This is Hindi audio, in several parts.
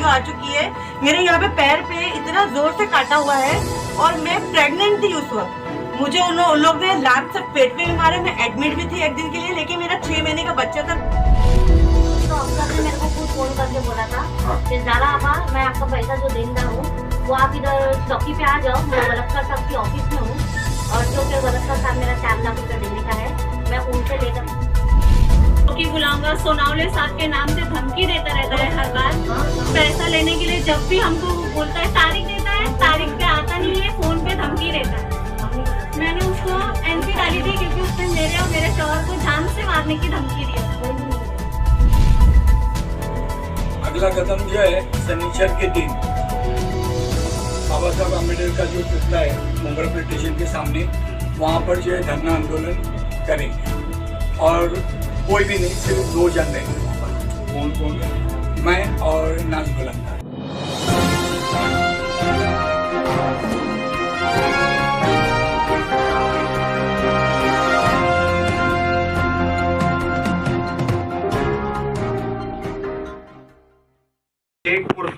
वीडियो आ चुकी है। मेरे यहाँ पे पैर पे इतना जोर से काटा हुआ है और मैं प्रेग्नेंट थी उस वक्त। मुझे उन लोग ने लात से पेट पे भी मारे। मैं एडमिट भी थी एक दिन के लिए, लेकिन मेरा 6 महीने का बच्चा था। तो अफसर ने मेरे को खुद फोन करके बोला था कि ज़रा आपा, मैं आपका पैसा जो दे रहा हूँ वो आप इधर चौकी पे आ जाओ। मैं वलक्कर साहब की ऑफिस में हूँ और जो कि वलक्कर साहब मेरा 4 लाख रुपये देने का है, मैं उनसे लेकर चौकी बुलाऊंगा। सोनावले साहब के नाम से धमकी देता रहता है हर बार। पैसा लेने के लिए जब भी हमको बोलता है, तारीख देता है, तारीख पे आता नहीं है, फोन पे धमकी देता है। मैंने उसको एनसी डाली थी क्योंकि उसने मेरे और मेरे शौहर को जान से मारने की धमकी दी। अगला कदम जो है, शनिचर के दिन बाबा साहब अम्बेडकर का जो पुतला है मुंबई पुलिस स्टेशन के सामने, वहाँ पर जो है धरना आंदोलन करेंगे। और कोई भी नहीं, सिर्फ 2 जन रहेंगे वहाँ पर। कौन कौन? मैं और नाज बुलंदा।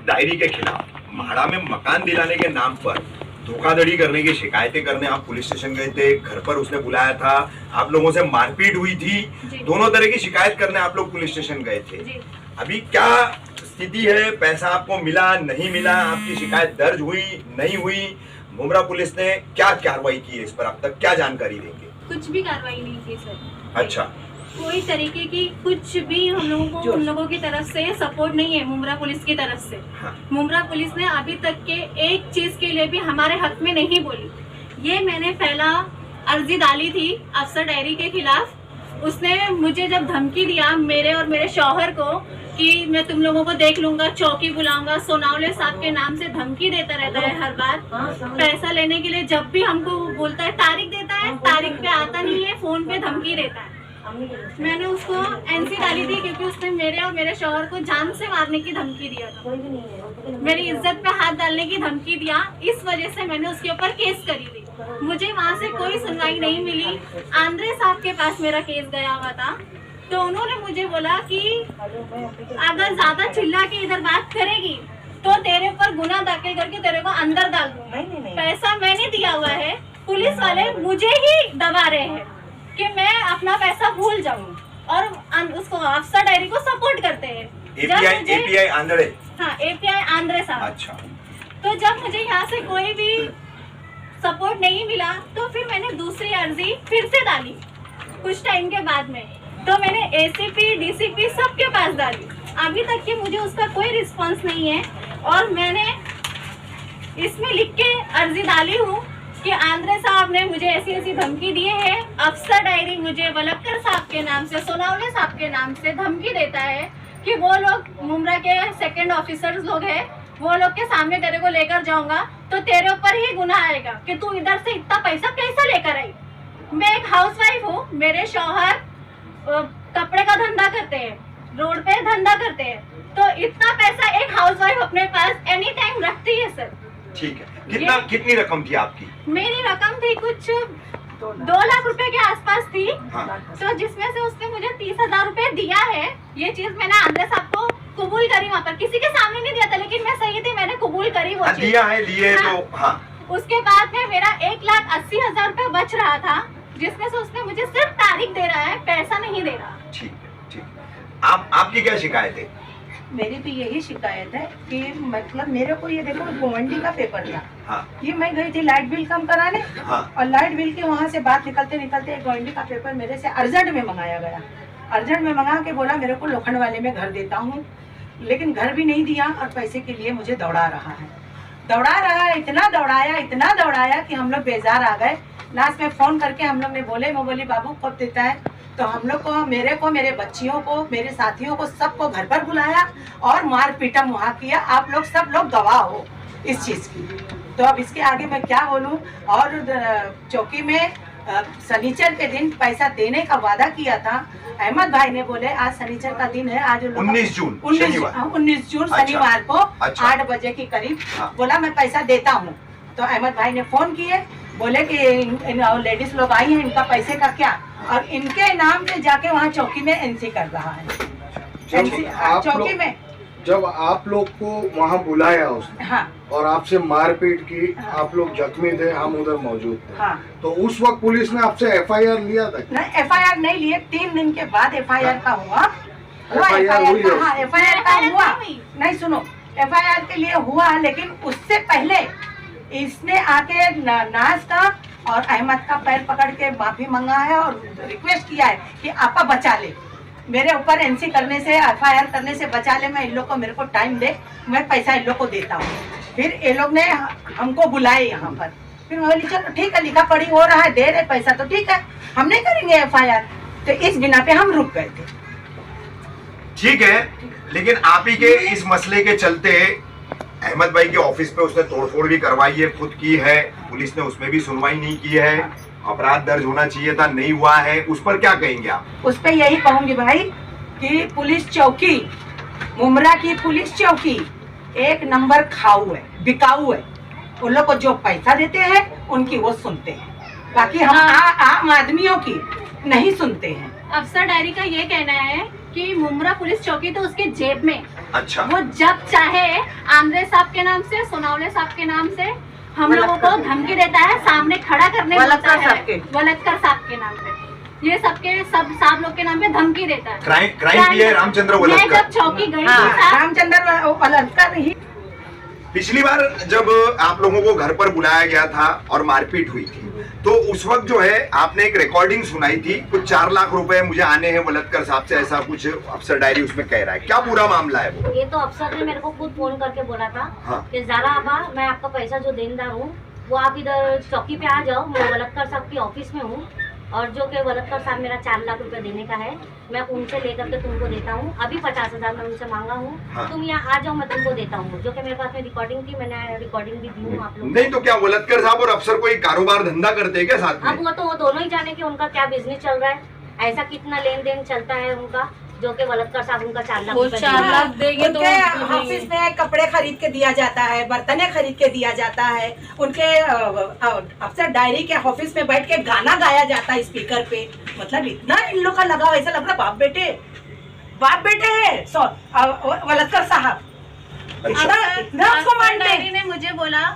डायरी के खिलाफ म्हाड़ा में मकान दिलाने के नाम पर धोखाधड़ी करने की शिकायतें करने आप पुलिस स्टेशन गए थे। घर पर उसने बुलाया था, आप लोगों से मारपीट हुई थी, दोनों तरह की शिकायत करने आप लोग पुलिस स्टेशन गए थे। अभी क्या स्थिति है? पैसा आपको मिला, नहीं मिला? आपकी शिकायत दर्ज हुई, नहीं हुई? मुंब्रा पुलिस ने क्या कार्रवाई की है इस पर? अब तक क्या जानकारी देंगे? कुछ भी कार्रवाई नहीं की सर। अच्छा, कोई तरीके की कुछ भी हम लोगों को उन लोगों की तरफ से सपोर्ट नहीं है, मुंब्रा पुलिस की तरफ से। हाँ। मुंब्रा पुलिस ने अभी तक के एक चीज के लिए भी हमारे हक में नहीं बोली। ये मैंने पहला अर्जी डाली थी अफसर डायरी के खिलाफ। उसने मुझे जब धमकी दिया मेरे और मेरे शौहर को कि मैं तुम लोगों को देख लूंगा, चौकी बुलाऊंगा, सोनावले साहब के नाम से धमकी देता रहता है हर बार। पैसा लेने के लिए जब भी हमको बोलता है, तारीख देता है, तारीख पे आता नहीं है, फोन पे धमकी देता है। मैंने उसको एनसी डाली थी क्योंकि उसने मेरे और मेरे शौहर को जान से मारने की धमकी दिया था। मेरी इज्जत पे हाथ डालने की धमकी दिया। इस वजह से मैंने उसके ऊपर केस करी थी। मुझे वहाँ से कोई सुनवाई नहीं मिली। आंद्रे साहब के पास मेरा केस गया हुआ था, तो उन्होंने मुझे बोला कि अगर ज्यादा चिल्ला के इधर बात करेगी तो तेरे ऊपर गुना दाखिल करके तेरे को अंदर डाल दूंगा। पैसा मैंने दिया हुआ है, पुलिस वाले मुझे ही दबा रहे हैं कि मैं अपना पैसा भूल जाऊं और उसको अफसर डायरी को सपोर्ट करते हैं। API Andre. हाँ, एपीआई आंध्रे साहब। अच्छा। तो जब मुझे यहाँ से कोई भी सपोर्ट नहीं मिला तो फिर मैंने दूसरी अर्जी फिर से डाली कुछ टाइम के बाद में। तो मैंने एसीपी, डीसीपी सबके पास डाली। अभी तक कि मुझे उसका कोई रिस्पांस नहीं है। और मैंने इसमें लिख के अर्जी डाली हूँ कि आंद्रे साहब ने मुझे ऐसी ऐसी धमकी दी है। अफसर डायरी मुझे वलक्कर साहब के नाम से, सोनावले साहब के नाम से धमकी देता है कि वो लोग मुंब्रा के सेकंड ऑफिसर्स लोग हैं, वो लोग के सामने तेरे को लेकर जाऊंगा तो तेरे ऊपर ही गुनाह आएगा कि तू इधर से इतना पैसा कैसे लेकर आई। मैं एक हाउसवाइफ हूँ, मेरे शौहर कपड़े का धंधा करते हैं, रोड पे धंधा करते हैं, तो इतना पैसा एक हाउसवाइफ अपने पास एनी टाइम रखती है सर। ठीक है, कितनी रकम थी आपकी? मेरी रकम थी कुछ 2 लाख रुपए के आसपास थी। हाँ। तो जिसमें से उसने मुझे 30,000 रुपए दिया है। ये चीज मैंने आंद्रे साहब को कबूल करी, वहाँ पर किसी के सामने नहीं दिया था, लेकिन मैं सही थी, मैंने कबूल करी वो चीज। दिया है, लिए। हाँ। तो हाँ। उसके बाद में मेरा 1,80,000 रुपए बच रहा था, जिसमें से उसने मुझे सिर्फ तारीख दे रहा है, पैसा नहीं दे रहा। ठीक है, ठीक है। आपकी क्या शिकायत है? मेरी तो यही शिकायत है कि मतलब मेरे को ये देखो गोवंडी का पेपर था। हाँ। ये मैं गई थी लाइट बिल कम कराने। हाँ। और लाइट बिल के वहाँ से बात निकलते निकलते एक गोवंडी का पेपर मेरे से अर्जेंट में मंगाया गया। अर्जेंट में मंगा के बोला मेरे को लोखंड वाले में घर देता हूँ, लेकिन घर भी नहीं दिया और पैसे के लिए मुझे दौड़ा रहा है। इतना दौड़ाया कि हम लोग बेजार आ गए। लास्ट में फोन करके हम लोग ने बोले, मैं बोली बाबू कब देता है? तो हम लोग को, मेरे बच्चियों को, मेरे साथियों को, सबको घर पर बुलाया और मार पीटम वहाँ किया। आप लोग सब लोग गवाह हो इस चीज़ की। तो अब इसके आगे मैं क्या बोलूँ। और चौकी में शनिचर के दिन पैसा देने का वादा किया था। अहमद भाई ने बोले आज शनिचर का दिन है, आज 19 जून शनिवार को 8 बजे के करीब बोला मैं पैसा देता हूँ। तो अहमद भाई ने फोन किए, बोले कि लेडीज लोग आई हैं, इनका पैसे का क्या। और इनके नाम पे जाके वहाँ चौकी में एनसी कर रहा है। चौकी में जब आप लोग को वहाँ बुलाया उसने हाँ और आपसे मारपीट की, हाँ। आप लोग जख्मी थे, हम उधर मौजूद थे, हाँ तो उस वक्त पुलिस ने आपसे FIR लिया था? नहीं, FIR नहीं लिए। 3 दिन के बाद FIR का हुआ FIR हुई है? हाँ FIR का FIR हुआ। नहीं हुई। नहीं सुनो, FIR के लिए हुआ, लेकिन उससे पहले इसने आके नाज का और अहमद का पैर पकड़ के माफी मांगा है और रिक्वेस्ट किया है कि आपा बचा ले, मेरे ऊपर NC करने से, FIR करने से बचा ले, मैं इन लोग को, मेरे को टाइम दे, मैं पैसा इन लोग को देता हूँ। फिर ये लोग ने हमको बुलाए यहाँ पर, फिर मैं बोली चलो ठीक है, लिखा पढ़ी हो रहा है, दे रहे पैसा तो ठीक है, हम नहीं करेंगे FIR। तो इस बिना पे हम रुक गए थे। ठीक है, लेकिन आप ही के इस मसले के चलते अहमद भाई के ऑफिस पे उसने तोड़फोड़ भी करवाई है, खुद की है, पुलिस ने उसमें भी सुनवाई नहीं की है, अपराध दर्ज होना चाहिए था, नहीं हुआ है, उस पर क्या कहेंगे आप? उस पर यही कहूंगी भाई कि पुलिस चौकी, मुमरा की पुलिस चौकी 1 नंबर खाऊ है, बिकाऊ है। उन लोग को जो पैसा देते हैं उनकी वो सुनते हैं, बाकी हम आम आदमियों की नहीं सुनते हैं। अफसर डायरी का ये कहना है कि मुमरा पुलिस चौकी तो उसके जेब में, अच्छा, वो जब चाहे आंद्रे साहब के नाम से, सोनावले साहब के नाम से हम लोगों को धमकी देता है, सामने खड़ा करने बोलता है, वलटकर साहब के नाम पे, ये सबके सब साहब लोग के नाम पे धमकी देता है। क्राइम किया है रामचंद्र मैं वलटकर। जब चौकी गई थी हाँ, साहब, रामचंद्र वलटकर ही। पिछली बार जब आप लोगों को घर पर बुलाया गया था और मारपीट हुई थी, तो उस वक्त जो है आपने एक रिकॉर्डिंग सुनाई थी, कुछ 4 लाख रुपए मुझे आने हैं वलटकर साहब से, ऐसा कुछ अफसर डायरी उसमें कह रहा है। क्या पूरा मामला है वो? ये तो अफसर ने मेरे को खुद फोन करके बोला था हाँ। कि ज़ारा आबा, मैं आपका पैसा जो देनदार हूँ वो आप इधर चौकी पे आ जाओ, मैं वलटकर साहब की ऑफिस में हूँ, और जो कि वलटकर साहब मेरा 4 लाख रुपए देने का है, मैं उनसे लेकर के तुमको देता हूँ। अभी 50,000 मैं उनसे मांगा हूँ। हाँ। तुम यहाँ आ जाओ, मैं तुमको देता हूँ। जो कि मेरे पास में रिकॉर्डिंग थी, मैंने रिकॉर्डिंग भी दी हूँ आप लोग। नहीं तो क्या वलटकर साहब और अफसर कोई कारोबार धंधा करते हैं क्या साथ अब में? वो तो वो दोनों ही जाने कि उनका क्या बिजनेस चल रहा है, ऐसा कितना लेन देन चलता है उनका, जो कि वलटकर साहब उनका 4 लाख रुपए देंगे। उनके ऑफिस में कपड़े खरीद के दिया जाता है, बर्तने खरीद के दिया जाता है, उनके अफसर डायरी के ऑफिस में बैठ के गाना गाया जाता है स्पीकर पे। मतलब इतना इन लोग का लगा, ऐसा लग रहा बाप बेटे है वलटकर साहब। अफसर डायरी ने मुझे बोला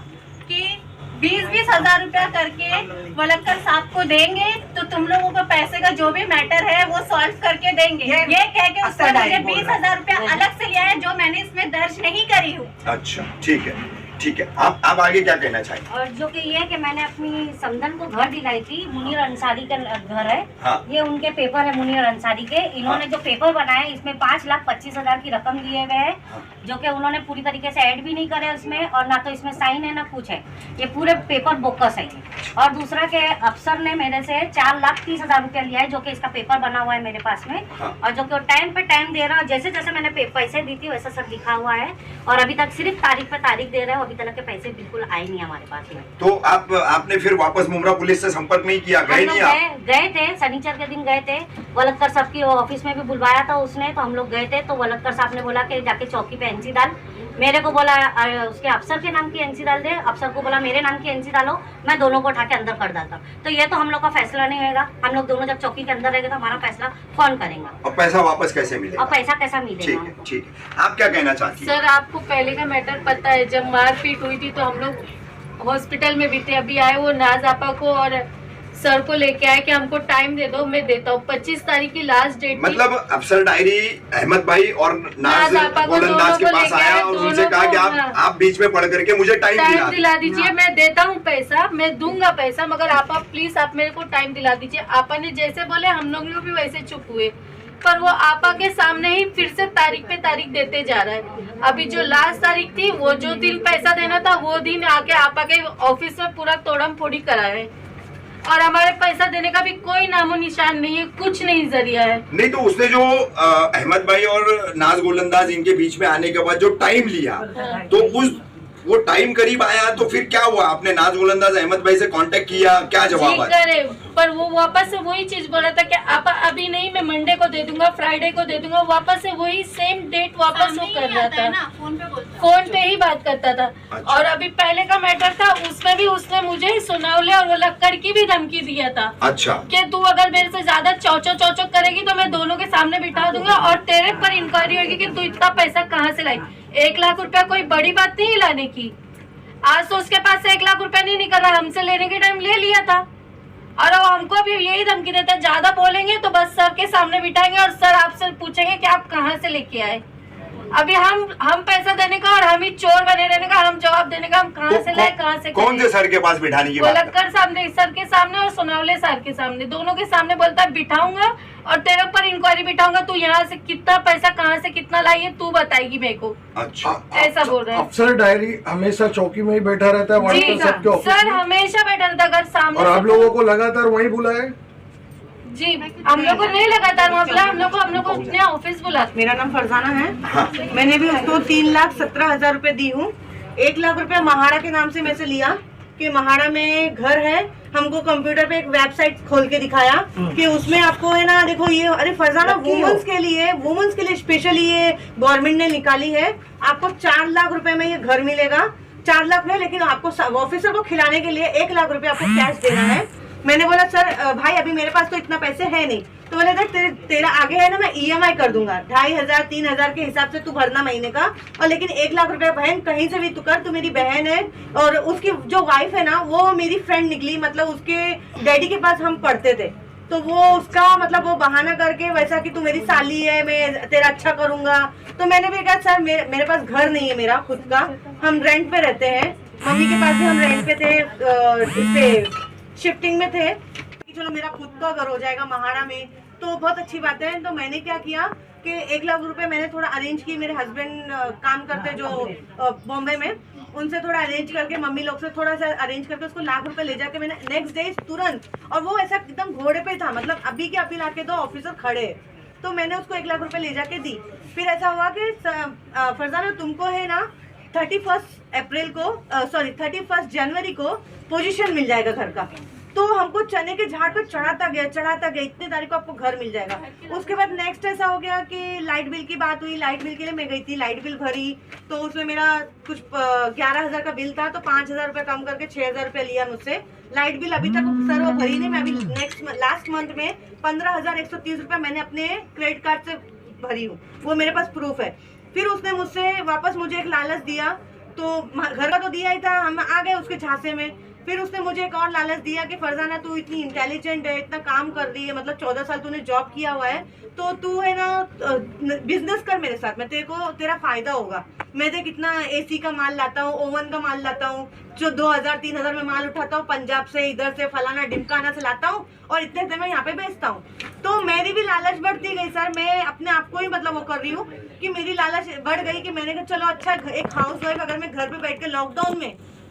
कि 20-20 हजार रुपया करके वलटकर साहब को देंगे तो तुम लोगों को पैसे का जो भी मैटर है वो सॉल्व करके देंगे। ये कह के उसने मुझे 20,000 रुपया अलग से लिया है, जो मैंने इसमें दर्ज नहीं करी हूँ। अच्छा, ठीक है, ठीक है। आप आगे क्या कहना चाहेंगे? और जो कि ये है कि मैंने अपनी समधन को घर दिलाई थी, मुनीर अंसारी का घर है। हाँ। ये उनके पेपर है मुनीर अंसारी के। इन्होंने जो पेपर बनाए इसमें 5,25,000 की रकम दिए गए हैं, हाँ। जो कि उन्होंने पूरी तरीके से ऐड भी नहीं करे उसमें, और ना तो इसमें साइन है ना कुछ है, ये पूरे पेपर बोकस है। और दूसरा के अफसर ने मेरे से 4,30,000 रुपया लिया है, जो कि इसका पेपर बना हुआ है मेरे पास में। हाँ। और जो कि टाइम पे टाइम दे रहा है, जैसे जैसे मैंने पैसे दी थी वैसा सब लिखा हुआ है, और अभी तक सिर्फ तारीख पे तारीख दे रहे हो, अभी तक के पैसे बिल्कुल आए नहीं हमारे पास में। तो आपने फिर वापस मुमरा पुलिस से संपर्क नहीं किया? गए नहीं आप? गए थे, शनिचर के दिन गए थे, वलटकर साहब की ऑफिस में भी बुलवाया था उसने, तो हम लोग गए थे। तो वलटकर साहब ने बोला कि जाके चौकी पे NC डाल, मेरे को बोला उसके अफसर के नाम की NC डाल दे, अफसर को बोला मेरे नाम की NC डालो, मैं दोनों को उठा के अंदर कर डालता। तो ये तो हम लोग का फैसला नहीं होगा, हम लोग दोनों जब चौकी के अंदर रहेंगे तो हमारा फैसला कौन करेगा, और पैसा वापस कैसे मिलेगा? और पैसा कैसा ठीक मिलेगा। है, ठीक है। आप क्या कहना चाहती हैं? सर, आपको पहले का मैटर पता है, जब मारपीट हुई थी तो हम लोग हॉस्पिटल में भी थे। अभी आए वो नाज आपा को और सर को लेके आए कि हमको टाइम दे दो, मैं देता हूँ। 25 तारीख की लास्ट डेट। मतलब अफसर डायरी अहमद भाई और नाज गोलंदाज के पास आया और उनसे कहा कि आप बीच में पढ़ करके मुझे टाइम दिला दीजिए, मैं देता हूँ पैसा, मैं दूंगा पैसा, मगर आप प्लीज आप मेरे को टाइम दिला दीजिए। आपा ने जैसे बोले हम लोग भी वैसे चुप हुए, पर वो आपा के सामने ही फिर से तारीख पे तारीख देते जा रहा है। अभी जो लास्ट तारीख थी, वो जो दिन पैसा देना था वो दिन आके आपा के ऑफिस में पूरा तोड़म फोड़ी करा है, और हमारे पैसा देने का भी कोई नामो निशान नहीं है, कुछ नहीं जरिया है। नहीं तो उसने जो अहमद भाई और नाज गोलंदाज इनके बीच में आने के बाद जो टाइम लिया, तो वो टाइम करीब आया तो फिर क्या हुआ? आपने नाज गोलंदाज अहमद भाई से कांटेक्ट किया, क्या जवाब आया? पर वो वापस से वही चीज बोला था कि आप अभी नहीं, मैं मंडे को दे दूंगा, फ्राइडे को दे दूंगा। वापस से वही सेम डेट वापस वो कर रहा था, फोन पे बोलता है। फोन पे ही बात करता था। अच्छा। और अभी पहले का मैटर था, उसमें भी उसने मुझे सुनावले और वो लक्कड़ की भी धमकी दिया था अच्छा कि तू अगर मेरे से ज्यादा चौचो करेगी तो मैं दोनों के सामने बिठा दूंगा और तेरे पर इंक्वायरी होगी कि तू इतना पैसा कहाँ से लाई। 1 लाख रुपया कोई बड़ी बात नहीं लाने की। आज तो उसके पास से 1 लाख रुपया नहीं निकल रहा, हमसे लेने के टाइम ले लिया था और वो हमको भी यही धमकी देता है, ज्यादा बोलेंगे तो बस सर के सामने बिठाएंगे और सर आपसे पूछेंगे कि आप कहाँ से लेके आए। अभी हम पैसा देने का और हम ही चोर बने रहने का, हम जवाब देने का, हम कहाँ से लाए कहाँ से कौन से सर के पास बिठाने की बात गोलक्कर सामने सर के सामने और सोनावले सर के सामने, दोनों के सामने बोलता है बिठाऊंगा और तेरे ऊपर इंक्वायरी बिठाऊंगा, तू यहाँ से कितना पैसा कहाँ से कितना लाई है तू बताएगी मेरे को। अच्छा ऐसा बोल रहे हैं अफसर डायरी हमेशा चौकी में ही बैठा रहता है वहाँ जी पर सबके ऑफिस सर, में? हमेशा बैठा रहता अगर सामने और आप लोगों को लगातार वहीं बुलाए? जी हम लोग को नहीं लगातार वहाँ बुला, हम लोग को अपने ऑफिस बुला। मेरा नाम फरजाना है। मैंने भी उसको 3,17,000 रुपए दी हूँ। 1 लाख रुपया महाड़ा के नाम से मैं से लिया कि महाड़ा में घर है, हमको कंप्यूटर पे एक वेबसाइट खोल के दिखाया कि उसमें आपको है ना, देखो ये, अरे फरजाना वुमेन्स के लिए स्पेशली ये गवर्नमेंट ने निकाली है, आपको 4 लाख रुपए में ये घर मिलेगा। 4 लाख में, लेकिन आपको ऑफिसर को खिलाने के लिए 1 लाख रुपए आपको कैश देना है। मैंने बोला सर भाई अभी मेरे पास तो इतना पैसे है नहीं, तो बोले देख तेरा आगे है ना, मैं EMI कर दूंगा 2,500-3,000 के हिसाब से तू भरना महीने का, और लेकिन 1 लाख रुपया बहन कहीं से भी तू कर, तू मेरी बहन है। और उसकी जो वाइफ है ना वो मेरी फ्रेंड निकली, मतलब उसके डैडी के पास हम पढ़ते थे, तो वो उसका मतलब वो बहाना करके वैसा कि तू मेरी साली है, मैं तेरा अच्छा करूंगा। तो मैंने भी कहा सर मेरे पास घर नहीं है मेरा खुद का, हम रेंट पे रहते हैं, मम्मी के पास भी हम रेंट पे थे, इस पे शिफ्टिंग में थे, चलो मेरा खुद का घर हो जाएगा महाड़ा में तो बहुत अच्छी बात है। तो मैंने क्या किया कि 1 लाख रुपए मैंने थोड़ा अरेंज की, मेरे हस्बैंड काम करते जो बॉम्बे में, उनसे थोड़ा अरेंज करके, मम्मी लोग से थोड़ा सा अरेंज करके उसको 1 लाख रुपए ले जाके मैंने नेक्स्ट डे तुरंत, और वो ऐसा एकदम घोड़े पे था, मतलब अभी के अभी लाके दो ऑफिसर खड़े, तो मैंने उसको 1 लाख रुपए ले जाके दी। फिर ऐसा हुआ कि फरजाना तुमको है ना 31 जनवरी को पोजीशन मिल जाएगा घर का। तो हमको चने के झाड़ पर चढ़ाता गया, इतने तारीख को आपको घर मिल जाएगा। उसके बाद नेक्स्ट ऐसा हो गया कि लाइट बिल की बात हुई, लाइट बिल के लिए मैं गई थी, लाइट बिल भरी, तो उसमें मेरा कुछ 11,000 का बिल था, तो 5,000 रुपये कम करके 6,000 रुपये लिया मुझसे। लाइट बिल अभी तक सर वो भरी नहीं, मैं अभी लास्ट मंथ में 15,130 रुपये मैंने अपने क्रेडिट कार्ड से भरी हूँ, वो मेरे पास प्रूफ है। फिर उसने मुझसे वापस मुझे एक लालच दिया, तो घर का तो दिया ही था, हम आ गए उसके झांसे में। फिर उसने मुझे एक और लालच दिया कि फरजाना तू इतनी इंटेलिजेंट है, इतना काम कर रही है, मतलब 14 साल तूने जॉब किया हुआ है, तो तू है ना बिजनेस कर मेरे साथ में, तेरा फायदा होगा। मैं देख इतना AC का माल लाता हूँ, ओवन का माल लाता हूँ, जो 2,000-3,000 में माल उठाता हूँ पंजाब से, इधर से फलाना ढिमकाना से लाता हूँ, और इतने से मैं यहाँ पे बेचता हूँ। तो मेरी भी लालच बढ़ती गई सर, मैं अपने आप को ही मतलब वो कर रही हूँ कि मेरी लालच बढ़ गई कि मैंने कहा चलो अच्छा, एक हाउस वाइफ अगर मैं घर पे बैठ के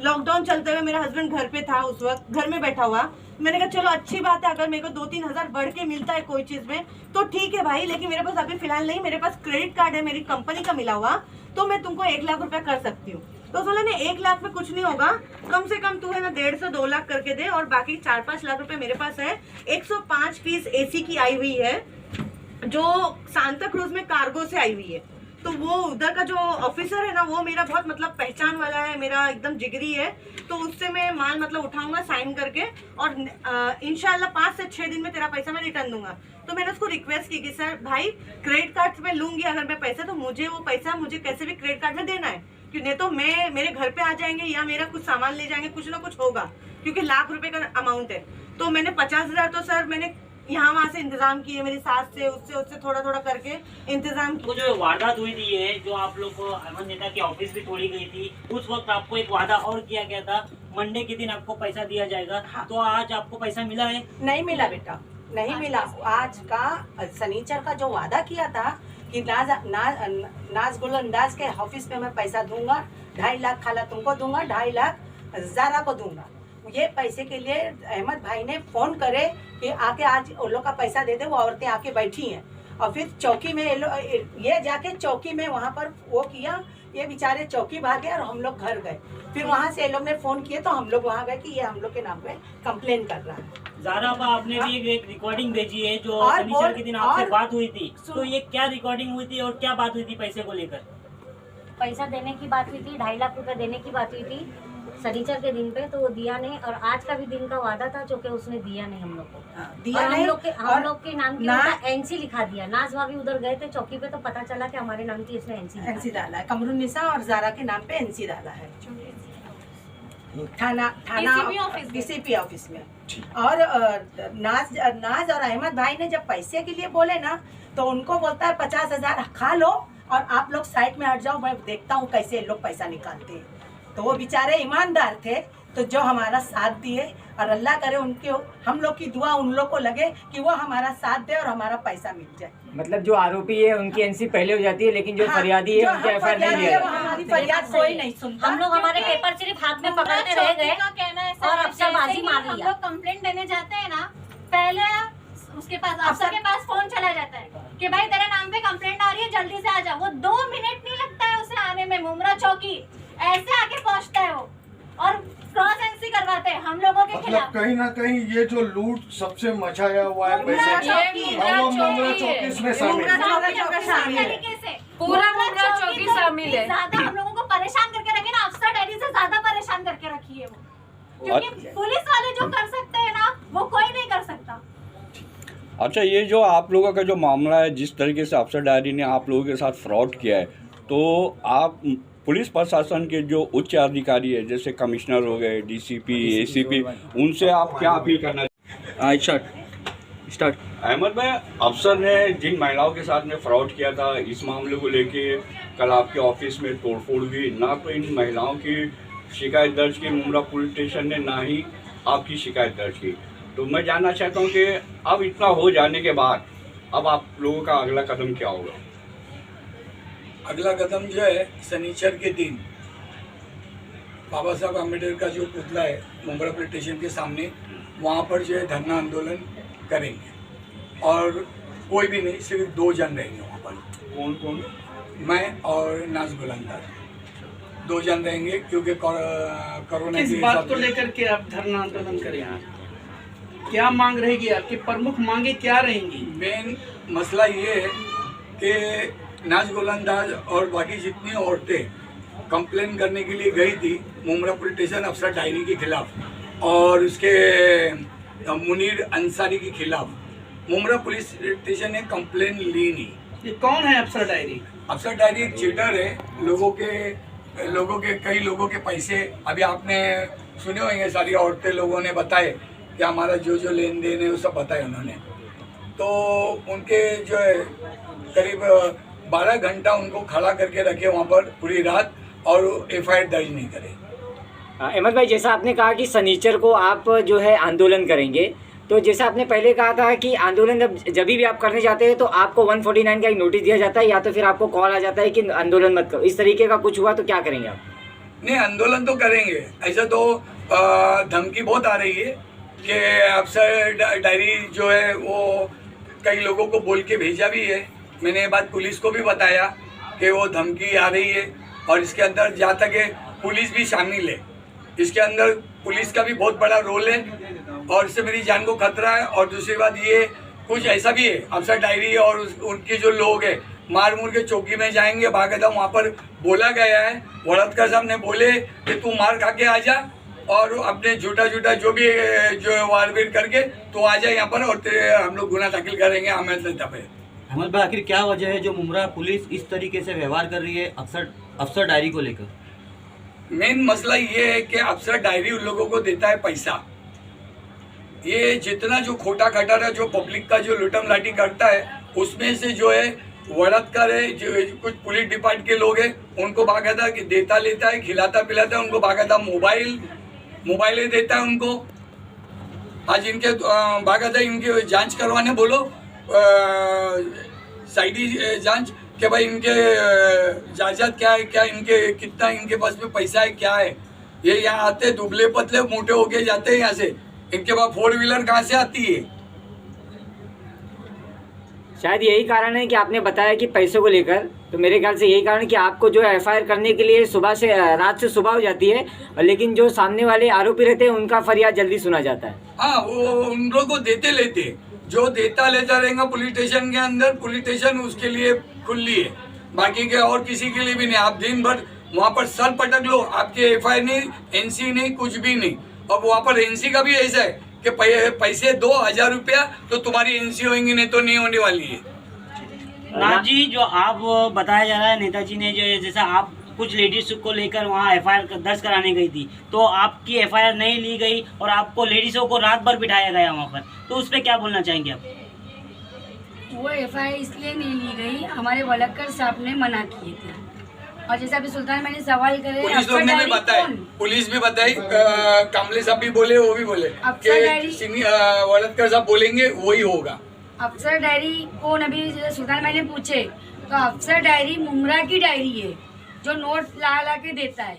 लॉकडाउन चलते हुए मेरा हस्बैंड घर पे था, उस वक्त घर में बैठा हुआ, मैंने कहा चलो अच्छी बात है, अगर मेरे को 2-3 हज़ार बढ़ के मिलता है कोई चीज में तो ठीक है भाई, लेकिन मेरे पास अभी फिलहाल नहीं, मेरे पास क्रेडिट कार्ड है मेरी कंपनी का मिला हुआ, तो मैं तुमको 1 लाख रुपया कर सकती हूँ। तो बोला नहीं 1 लाख में कुछ नहीं होगा, कम से कम तू है ना 1.5 से 2 लाख करके दे, और बाकी 4-5 लाख रुपए मेरे पास है। 105 पीस AC की आई हुई है जो सांता क्रूज में कार्गो से आई हुई है, तो वो उधर का जो ऑफिसर है ना वो मेरा बहुत मतलब पहचान वाला है, मेरा एकदम जिगरी है, तो उससे मैं माल मतलब उठाऊंगा साइन करके, और इंशाल्लाह 5 से 6 दिन में तेरा पैसा मैं रिटर्न दूंगा। तो मैंने उसको रिक्वेस्ट की कि सर भाई क्रेडिट कार्ड में लूंगी अगर मैं पैसा, तो मुझे वो पैसा मुझे कैसे भी क्रेडिट कार्ड में देना है, क्योंकि नहीं तो मेरे घर पे आ जाएंगे या मेरा कुछ सामान ले जाएंगे, कुछ ना कुछ होगा, क्योंकि लाख रुपए का अमाउंट है। तो मैंने 50,000 तो सर मैंने यहाँ वहाँ से इंतजाम किए, मेरी सास से उससे थोड़ा करके इंतजाम किया। जो वारदात हुई थी ये, जो आप लोग को अहमद नेता की ऑफिस भी तोड़ी गई थी, उस वक्त आपको एक वादा और किया गया था, मंडे के दिन आपको पैसा दिया जाएगा। हाँ। तो आज आपको पैसा मिला है? नहीं मिला बेटा, नहीं मिला। आज का शनिचर का जो वादा किया था कि नाज गुल अंदाज के ऑफिस में मैं पैसा दूंगा, 2.5 लाख खाला तुमको दूंगा, 2.5 लाख ज़ारा को दूंगा, ये पैसे के लिए अहमद भाई ने फोन करे कि आके आज उन लोग का पैसा दे दे। वो औरतें आके बैठी हैं, और फिर चौकी में ये जाके चौकी में वहाँ पर वो किया, ये बेचारे चौकी भागे और हम लोग घर गए। फिर वहाँ से ये लोग ने फोन किए तो हम लोग वहाँ गए कि ये हम लोग के नाम पे कंप्लेन कर रहा है। ज़ारा आपने भी एक रिकॉर्डिंग भेजी है जो शनिचर के दिन आपसे बात हुई थी, तो ये क्या रिकॉर्डिंग हुई थी और क्या बात हुई थी पैसे को लेकर? पैसा देने की बात हुई थी, 2.5 लाख रुपए देने की बात हुई थी शनिचर के दिन पे, तो वो दिया नहीं। और आज का भी दिन का वादा था जो कि उसने दिया नहीं हम लोग को। दिया और नहीं। हम लोग के नाम की ना- एनसी लिखा दिया। नाज भाभी उधर गए थे चौकी पे तो पता चला कि हमारे नाम की इसने एनसी डाला है, कमरुन्निसा और जारा के नाम पे एनसी डाला है थाना PCP ऑफिस में। PCP ऑफिस में। और नाज और अहमद भाई ने जब पैसे के लिए बोले ना, तो उनको बोलता है 50,000 खा लो और आप लोग साइड में हट जाओ, मैं देखता हूँ कैसे लोग पैसा निकालते हैं। तो वो बेचारे ईमानदार थे, तो जो हमारा साथ दिए, और अल्लाह करे उनके हम लोग की दुआ उन लोग को लगे कि वो हमारा साथ दे और हमारा पैसा मिल जाए। मतलब जो आरोपी है उनकी एनसी पहले हो जाती है, लेकिन जो हाँ, फरियादी है जो उनकी हम एफआईआर नहीं फरियादी लिया है, जाता। वो हमारी फरियाद कोई नहीं सुनता। हम लोग हमारे पेपर सिर्फ हाथ में पकड़ते रह गए का कहना ऐसा और है, अफसरबाजी जैसे कि मार हम लिया। लोग कंप्लेंट देने जाते हैं ना, पहले उसके पास अफसर के पास फोन चला जाता है कि भाई तेरे नाम पे कंप्लेंट आ रही है, जल्दी से आ जा। वो 2 मिनट नहीं लगता है उसे आने में, मुमरा चौकी ऐसे आके पहुंचता है वो, और क्रॉस एनसी करवाते हैं हम लोगों के मतलब खिलाफ। कहीं ना कहीं ये जो लूट सबसे मचाया हुआ है मुमरा पैसे चौकी, वो मुमरा चौकी इसमें शामिल मुमरा है। चौकी का शामिल है। तरीके से पूरा मुमरा मुमरा चौकी तो शामिल है। ज्यादा हम लोगों को परेशान करके रखे ना, अफसर डायरी से ज्यादा परेशान करके रखी है वो, क्योंकि पुलिस वाले जो कर सकते हैं ना वो कोई नहीं कर सकता। अच्छा, ये जो आप लोगों का जो मामला है, जिस तरीके से अफसर डायरी ने आप लोगों के साथ फ्रॉड किया है, तो आप पुलिस प्रशासन के जो उच्च अधिकारी है, जैसे कमिश्नर हो गए, डीसीपी, एसीपी, उनसे आप क्या अपील करना? स्टार्ट। अहमद भाई, अफसर ने जिन महिलाओं के साथ में फ्रॉड किया था, इस मामले को लेके कल आपके ऑफिस में तोड़फोड़ हुई। ना तो इन महिलाओं की शिकायत दर्ज की मुमरा पुलिस स्टेशन ने, ना ही आपकी शिकायत दर्ज की। तो मैं जानना चाहता हूँ कि अब इतना हो जाने के बाद अब आप लोगों का अगला कदम क्या होगा? अगला कदम जो है, शनिचर के दिन बाबा साहब अम्बेडकर का जो पुतला है मुंबरा पुलिस स्टेशन के सामने, वहाँ पर जो है धरना आंदोलन करेंगे। और कोई भी नहीं, सिर्फ 2 जन रहेंगे वहाँ पर। कौन कौन? मैं और नाज बुलंदर 2 जन रहेंगे, क्योंकि कोरोना किस के बात हिसाब को से लेकर के आप धरना आंदोलन करेंगे? क्या मांग रहेगी आपकी? प्रमुख मांगे क्या रहेंगी? मेन मसला ये है कि नाज गोलंदाज और बाकी जितनी औरतें कंप्लेन करने के लिए गई थी मुमरा पुलिस स्टेशन अफसर डायरी के खिलाफ, और उसके मुनीर अंसारी के खिलाफ, मुमरा पुलिस स्टेशन ने कंप्लेन ली नहीं। ये कौन है अफसर डायरी? अफसर डायरी एक चीटर है, लोगों के कई लोगों के पैसे अभी आपने सुने होंगे, सारी औरतें लोगों ने बताए कि हमारा जो जो लेन देन है वो सब बताया उन्होंने। तो उनके जो है करीब 12 घंटा उनको खड़ा करके रखे वहाँ पर पूरी रात, और एफआईआर दर्ज नहीं करे। अहमद भाई, जैसा आपने कहा कि शनिचर को आप जो है आंदोलन करेंगे, तो जैसा आपने पहले कहा था कि आंदोलन जब भी आप करने जाते हैं तो आपको 149 का एक नोटिस दिया जाता है, या तो फिर आपको कॉल आ जाता है कि आंदोलन मत करो। इस तरीके का कुछ हुआ तो क्या करेंगे आप? नहीं, आंदोलन तो करेंगे। ऐसा तो धमकी बहुत आ रही है कि अफसर डायरी जो है वो कई लोगों को बोल के भेजा भी है। मैंने ये बात पुलिस को भी बताया कि वो धमकी आ रही है, और इसके अंदर जहाँ तक है पुलिस भी शामिल है। इसके अंदर पुलिस का भी बहुत बड़ा रोल है, और इससे मेरी जान को खतरा है। और दूसरी बात ये, कुछ ऐसा भी है, अफसर डायरी और उनके जो लोग हैं मार मुर के चौकी में जाएंगे, भागेदा वहाँ पर बोला गया है, वड़तकर साहब ने बोले कि तू मार खा के आ जा, और अपने झूठा जो भी जो वारवीर करके तो आ जाए यहाँ पर, और हम लोग गुना दाखिल करेंगे अहमद नेता पे। अहमद भाई, आखिर क्या वजह है जो मुमरा पुलिस इस तरीके से व्यवहार कर रही है अफसर डायरी को लेकर? मेन मसला ये है कि अफसर डायरी उन लोगों को देता है पैसा। ये जितना जो खोटा खटारा जो पब्लिक का जो लुटम लाठी करता है, उसमें से जो है वड़तकर है, जो कुछ पुलिस डिपार्टमेंट के लोग हैं, उनको बाकायदा देता लेता है, खिलाता पिलाता है, उनको बाकायदा मोबाइलें देता है उनको। आज इनके बाकायदा इनकी जांच करवाने बोलो, साइडी जांच, कि भाई इनके जायदाद क्या है, क्या इनके कितना इनके पास में पैसा है, क्या है। ये यहाँ आते दुबले पतले मोटे होके जाते हैं यहाँ से, इनके पास 4 व्हीलर कहाँ से आती है? शायद यही कारण है कि आपने बताया कि पैसों को लेकर, तो मेरे ख्याल से यही कारण कि आपको जो है एफआईआर करने के लिए रात से सुबह हो जाती है, लेकिन जो सामने वाले आरोपी रहते हैं उनका फरियाद जल्दी सुना जाता है। हाँ, वो उन लोगों को देते लेते, जो देता लेता रहेगा पुलिस स्टेशन के अंदर, पुलिस स्टेशन उसके लिए खुली है। बाकी के और किसी के लिए भी नहीं। आप दिन भर वहाँ पर सर पटक लो, आपके एफआईआर नहीं, एनसी नहीं, कुछ भी नहीं। और वहाँ पर एनसी का भी ऐसा है कि पैसे 2000 रुपया तो तुम्हारी एनसी होंगी, नहीं तो नहीं होने वाली है। नाथ जी, जो आप बताया जा रहा है नेताजी ने जो जैसा आप कुछ लेडीज को लेकर वहाँ एफआईआर दर्ज कराने गई थी, तो आपकी एफआईआर नहीं ली गई और आपको लेडीजों को रात भर बिठाया गया वहाँ पर, तो उस पर क्या बोलना चाहेंगे आप? वो एफआईआर इसलिए नहीं ली गई, हमारे वलक्कर साहब ने मना किए थे। और जैसे अभी सुल्तान मैंने सवाल करे, पुलिस लोग ने भी बताया, पुलिस भी बताई, कामले साहब भी बोले, वो भी बोले कि वलक्कर साहब बोलेंगे वही होगा। अफसर डायरी कौन? अभी जैसे सुल्तान मैंने पूछे तो अफसर डायरी मुमरा की डायरी है जो नोट ला के देता है।